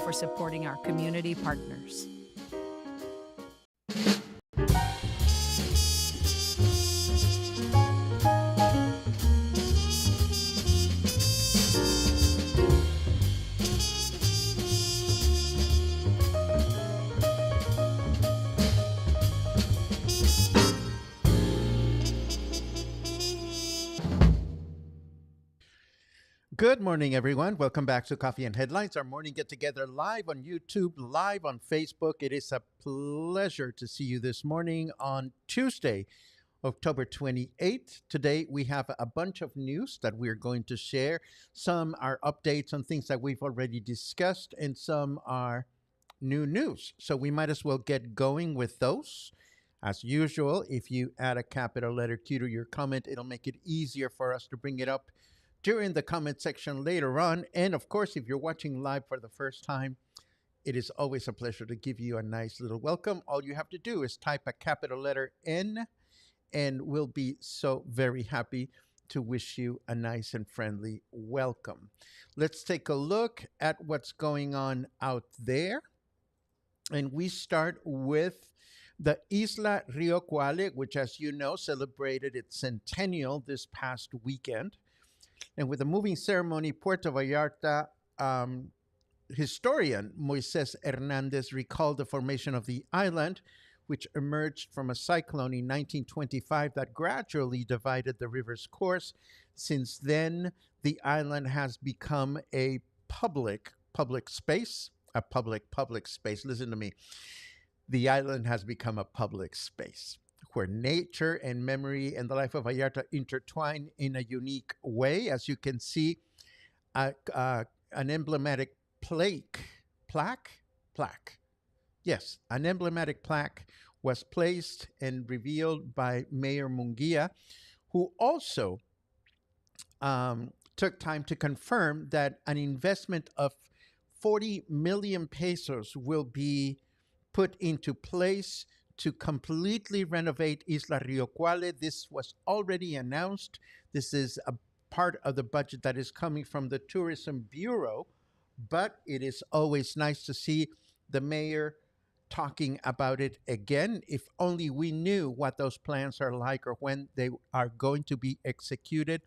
for supporting our community partners. Good morning, everyone. Welcome back to Coffee and Headlines, our morning get-together live on YouTube, live on Facebook. It is a pleasure to see you this morning on Tuesday, October 28th. Today, we have a bunch of news that we're going to share. Some are updates on things that we've already discussed, and some are new news. So we might as well get going with those. As usual, if you add a capital letter Q to your comment, it'll make it easier for us to bring it up during the comment section later on. And of course, if you're watching live for the first time, it is always a pleasure to give you a nice little welcome. All you have to do is type a capital letter N, and we'll be so very happy to wish you a nice and friendly welcome. Let's take a look at what's going on out there. And we start with the Isla Rio Cuale, which, as you know, celebrated its centennial this past weekend. And with the moving ceremony, Puerto Vallarta historian Moises Hernandez recalled the formation of the island, which emerged from a cyclone in 1925 that gradually divided the river's course. Since then, the island has become a public space, public space. Listen to me. The island has become a public space where nature and memory and the life of Vallarta intertwine in a unique way. As you can see, an emblematic plaque. Yes, an emblematic plaque was placed and revealed by Mayor Munguía, who also took time to confirm that an investment of 40 million pesos will be put into place to completely renovate Isla Rio Cuale. This was already announced. This is a part of the budget that is coming from the Tourism Bureau, but it is always nice to see the mayor talking about it again. If only we knew what those plans are like or when they are going to be executed,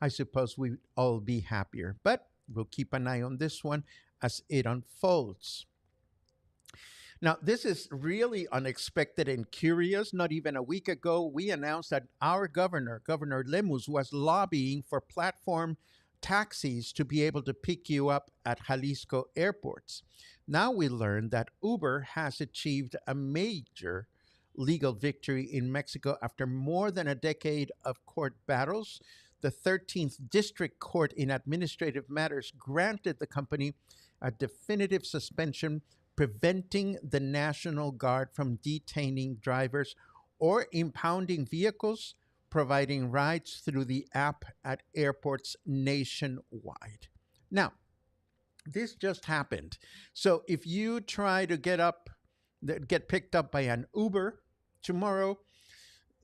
I suppose we'd all be happier. But we'll keep an eye on this one as it unfolds. Now, this is really unexpected and curious. Not even a week ago, we announced that our Governor Lemus, was lobbying for platform taxis to be able to pick you up at Jalisco airports. Now we learn that Uber has achieved a major legal victory in Mexico after more than a decade of court battles. The 13th District Court in Administrative Matters granted the company a definitive suspension, preventing the National Guard from detaining drivers or impounding vehicles, providing rides through the app at airports nationwide. Now, this just happened. So if you try to get picked up by an Uber tomorrow,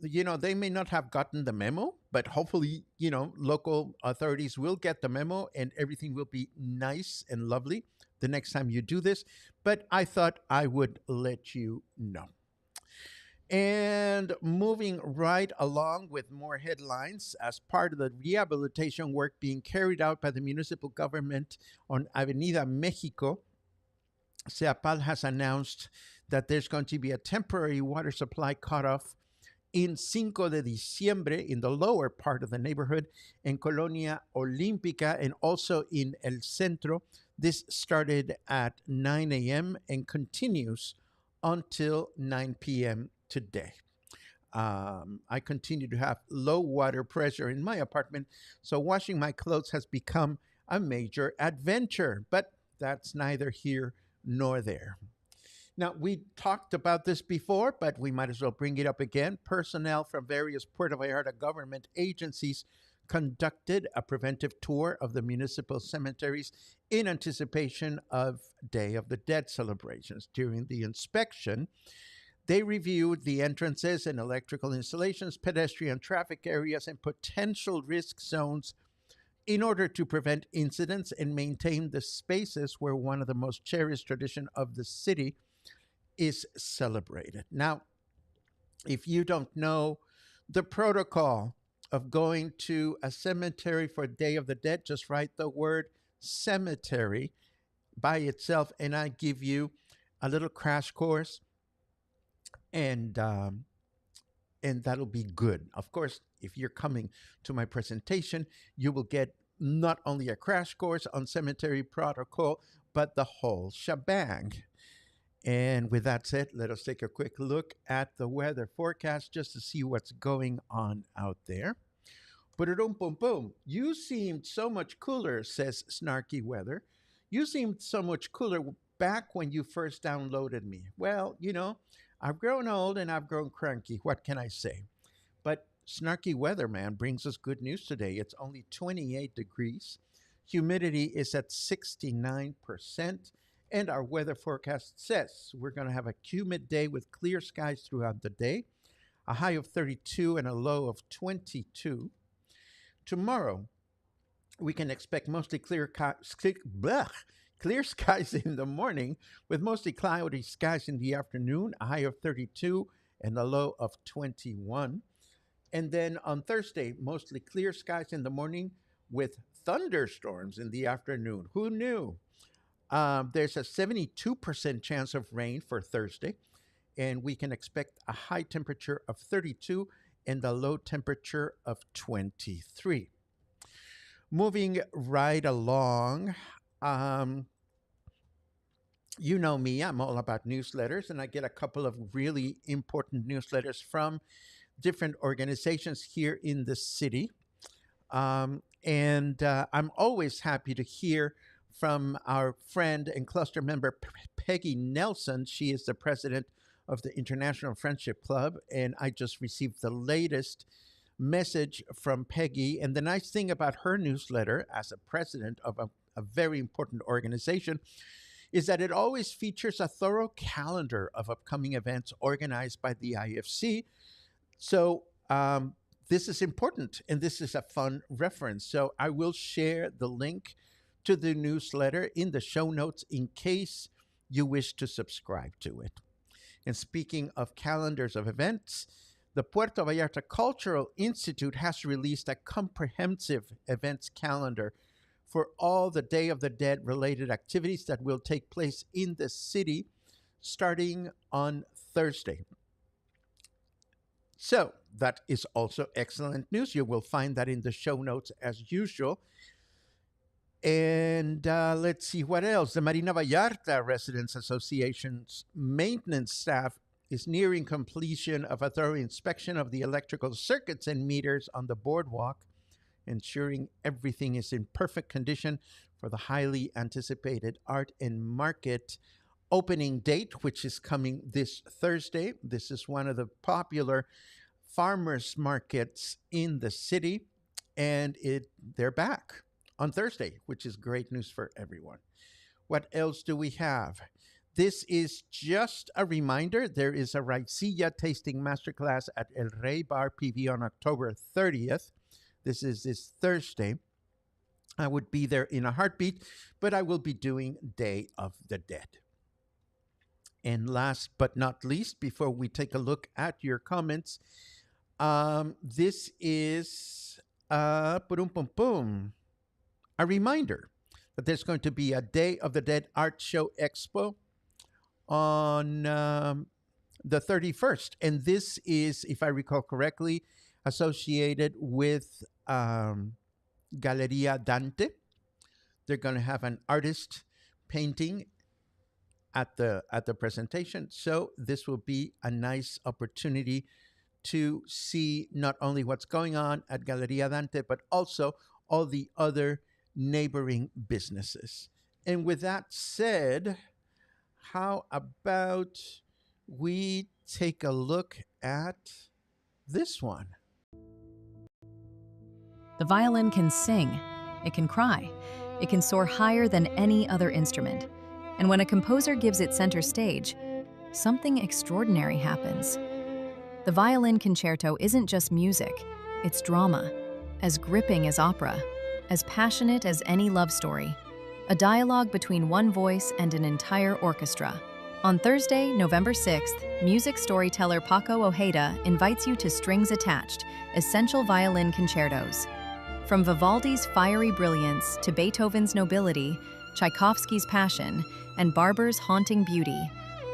they may not have gotten the memo, but hopefully, local authorities will get the memo and everything will be nice and lovely the next time you do this. But I thought I would let you know. And moving right along with more headlines, as part of the rehabilitation work being carried out by the municipal government on Avenida Mexico, SEAPAL has announced that there's going to be a temporary water supply cutoff in Cinco de Diciembre, in the lower part of the neighborhood, in Colonia Olímpica, and also in El Centro. This started at 9 a.m. and continues until 9 p.m. today. I continue to have low water pressure in my apartment, so washing my clothes has become a major adventure, but that's neither here nor there. Now, we talked about this before, but we might as well bring it up again. Personnel from various Puerto Vallarta government agencies conducted a preventive tour of the municipal cemeteries in anticipation of Day of the Dead celebrations. During the inspection, they reviewed the entrances and electrical installations, pedestrian traffic areas, and potential risk zones in order to prevent incidents and maintain the spaces where one of the most cherished traditions of the city is celebrated. Now, if you don't know the protocol of going to a cemetery for Day of the Dead, just write the word cemetery by itself, and I give you a little crash course, and that'll be good. Of course, if you're coming to my presentation, you will get not only a crash course on cemetery protocol, but the whole shebang. And with that said, let us take a quick look at the weather forecast just to see what's going on out there. Boom, boom, boom. You seemed so much cooler, says Snarky Weather. You seemed so much cooler back when you first downloaded me. Well, I've grown old and I've grown cranky. What can I say? But Snarky Weatherman brings us good news today. It's only 28 degrees. Humidity is at 69%. And our weather forecast says we're going to have a humid day with clear skies throughout the day, a high of 32 and a low of 22. Tomorrow, we can expect mostly clear skies in the morning with mostly cloudy skies in the afternoon, a high of 32 and a low of 21. And then on Thursday, mostly clear skies in the morning with thunderstorms in the afternoon. Who knew? There's a 72% chance of rain for Thursday, and we can expect a high temperature of 32 and a low temperature of 23. Moving right along, you know me, I'm all about newsletters, and I get a couple of really important newsletters from different organizations here in the city. I'm always happy to hear from our friend and cluster member, Peggy Nelson. She is the president of the International Friendship Club, and I just received the latest message from Peggy. And the nice thing about her newsletter as a president of a very important organization is that it always features a thorough calendar of upcoming events organized by the IFC. So this is important, and this is a fun reference. So I will share the link to the newsletter in the show notes in case you wish to subscribe to it. And speaking of calendars of events, the Puerto Vallarta Cultural Institute has released a comprehensive events calendar for all the Day of the Dead related activities that will take place in the city starting on Thursday. So that is also excellent news. You will find that in the show notes as usual. And let's see what else. The Marina Vallarta Residents Association's maintenance staff is nearing completion of a thorough inspection of the electrical circuits and meters on the boardwalk, ensuring everything is in perfect condition for the highly anticipated art and market opening date, which is coming this Thursday. This is one of the popular farmers markets in the city, and they're back on Thursday, which is great news for everyone. What else do we have? This is just a reminder. There is a raicilla tasting masterclass at El Rey Bar PV on October 30th. This is this Thursday. I would be there in a heartbeat, but I will be doing Day of the Dead. And last but not least, before we take a look at your comments, this is a reminder that there's going to be a Day of the Dead Art Show Expo on the 31st. And this is, if I recall correctly, associated with Galeria Dante. They're going to have an artist painting at the presentation. So this will be a nice opportunity to see not only what's going on at Galeria Dante, but also all the other neighboring businesses. And with that said, how about we take a look at this one? The violin can sing, it can cry, it can soar higher than any other instrument. And when a composer gives it center stage, something extraordinary happens. The violin concerto isn't just music, it's drama, as gripping as opera, as passionate as any love story, a dialogue between one voice and an entire orchestra. On Thursday, November 6th, music storyteller Paco Ojeda invites you to Strings Attached, Essential Violin Concertos. From Vivaldi's fiery brilliance to Beethoven's nobility, Tchaikovsky's passion, and Barber's haunting beauty,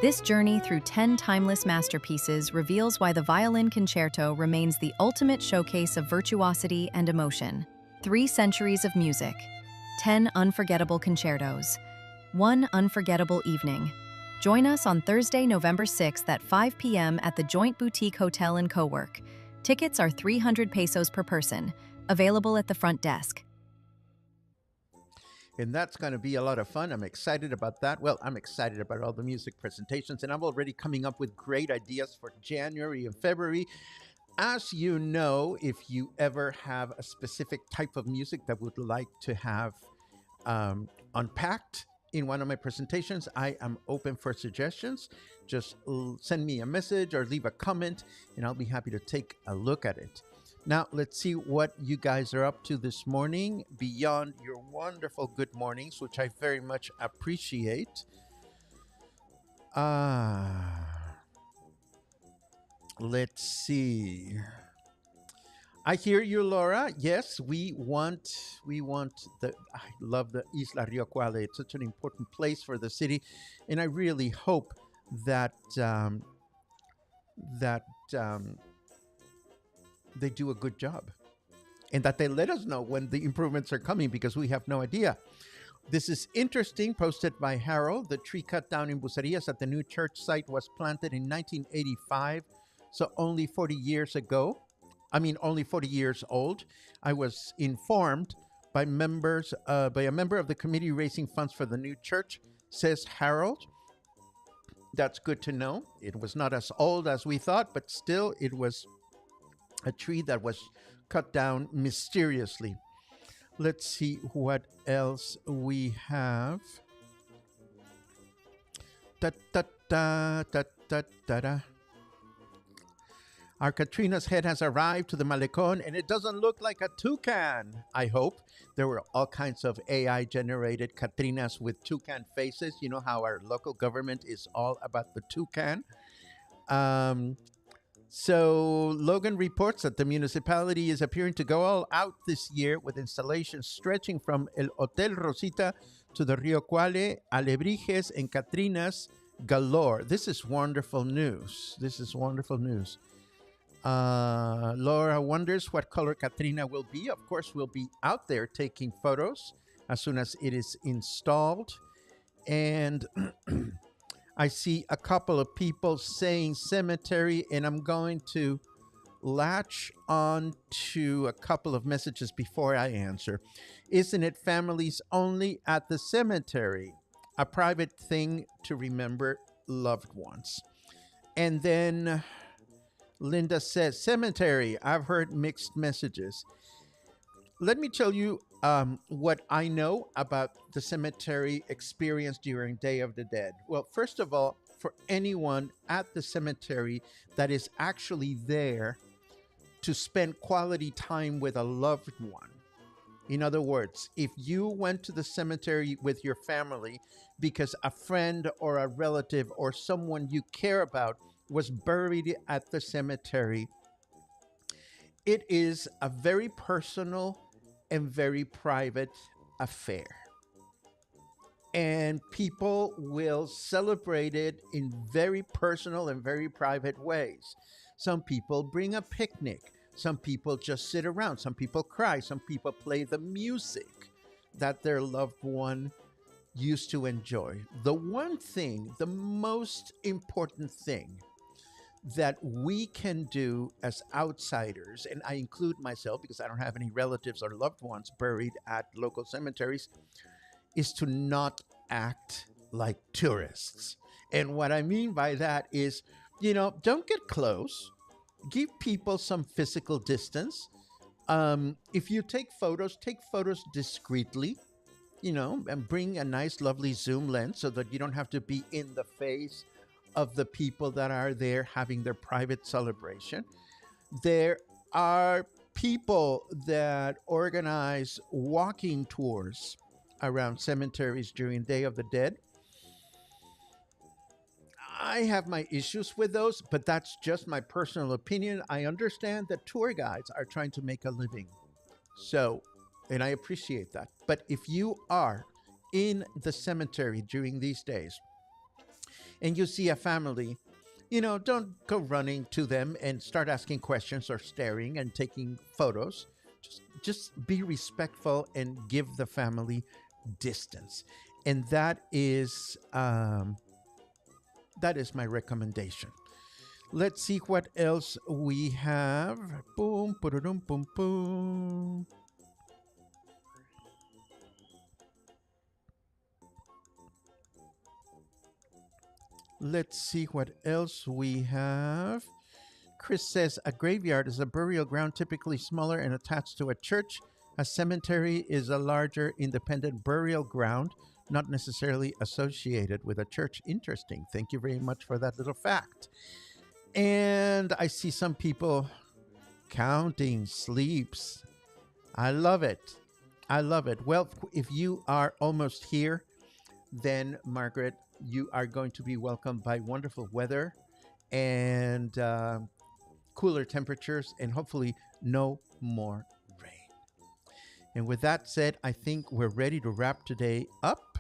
this journey through 10 timeless masterpieces reveals why the violin concerto remains the ultimate showcase of virtuosity and emotion. 3 centuries of music, 10 unforgettable concertos, 1 unforgettable evening. Join us on Thursday, November 6th at 5 p.m. at the Joint Boutique Hotel and Co-work. Tickets are 300 pesos per person, available at the front desk. And that's going to be a lot of fun. I'm excited about that. Well, I'm excited about all the music presentations, and I'm already coming up with great ideas for January and February. As you know, if you ever have a specific type of music that would like to have unpacked in one of my presentations, I am open for suggestions. Just send me a message or leave a comment, and I'll be happy to take a look at it. Now, let's see what you guys are up to this morning beyond your wonderful good mornings, which I very much appreciate. Let's see. I hear you, Laura. Yes, we want I love the Isla Rio Cuale. It's such an important place for the city. And I really hope that, they do a good job and that they let us know when the improvements are coming, because we have no idea. This is interesting, posted by Harold. The tree cut down in Bucerias at the new church site was planted in 1985, so only 40 years ago. Only 40 years old. I was informed by a member of the committee raising funds for the new church, says Harold. That's good to know. It was not as old as we thought, but still it was a tree that was cut down mysteriously. Let's see what else we have. Da, da, da, da, da, da, da. Our Katrina's head has arrived to the Malecon, and it doesn't look like a toucan, I hope. There were all kinds of AI-generated Katrinas with toucan faces. You know how our local government is all about the toucan. So Logan reports that the municipality is appearing to go all out this year with installations stretching from El Hotel Rosita to the Rio Cuale, Alebrijes, and Katrinas galore. This is wonderful news. Laura wonders what color Katrina will be. Of course, we'll be out there taking photos as soon as it is installed. And I see a couple of people saying cemetery, and I'm going to latch on to a couple of messages before I answer. Isn't it families only at the cemetery? A private thing to remember loved ones. And then Linda says, cemetery. I've heard mixed messages. Let me tell you what I know about the cemetery experience during Day of the Dead. Well, first of all, for anyone at the cemetery that is actually there to spend quality time with a loved one. In other words, if you went to the cemetery with your family because a friend or a relative or someone you care about was buried at the cemetery, it is a very personal and very private affair. And people will celebrate it in very personal and very private ways. Some people bring a picnic. Some people just sit around. Some people cry. Some people play the music that their loved one used to enjoy. The one thing, the most important thing that we can do as outsiders, and I include myself because I don't have any relatives or loved ones buried at local cemeteries, is to not act like tourists. And what I mean by that is, don't get close. Give people some physical distance. If you take photos discreetly, and bring a nice, lovely zoom lens so that you don't have to be in the face of the people that are there having their private celebration. There are people that organize walking tours around cemeteries during Day of the Dead. I have my issues with those, but that's just my personal opinion. I understand that tour guides are trying to make a living. So, and I appreciate that. But if you are in the cemetery during these days and you see a family, don't go running to them and start asking questions or staring and taking photos. Just be respectful and give the family distance. And that is my recommendation. Let's see what else we have. Boom, boom, boom, boom. Let's see what else we have. Chris says a graveyard is a burial ground typically smaller and attached to a church. A cemetery is a larger independent burial ground, not necessarily associated with a church. Interesting. Thank you very much for that little fact. And I see some people counting sleeps. I love it. I love it. Well, if you are almost here, then Margaret, you are going to be welcomed by wonderful weather and cooler temperatures and hopefully no more rain. And with that said, I think we're ready to wrap today up.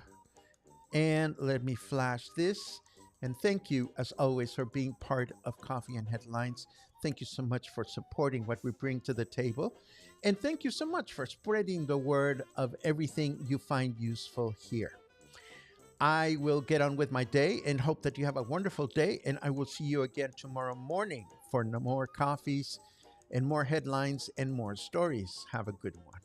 And let me flash this. And thank you, as always, for being part of Coffee and Headlines. Thank you so much for supporting what we bring to the table. And thank you so much for spreading the word of everything you find useful here. I will get on with my day and hope that you have a wonderful day. And I will see you again tomorrow morning for more coffees and more headlines and more stories. Have a good one.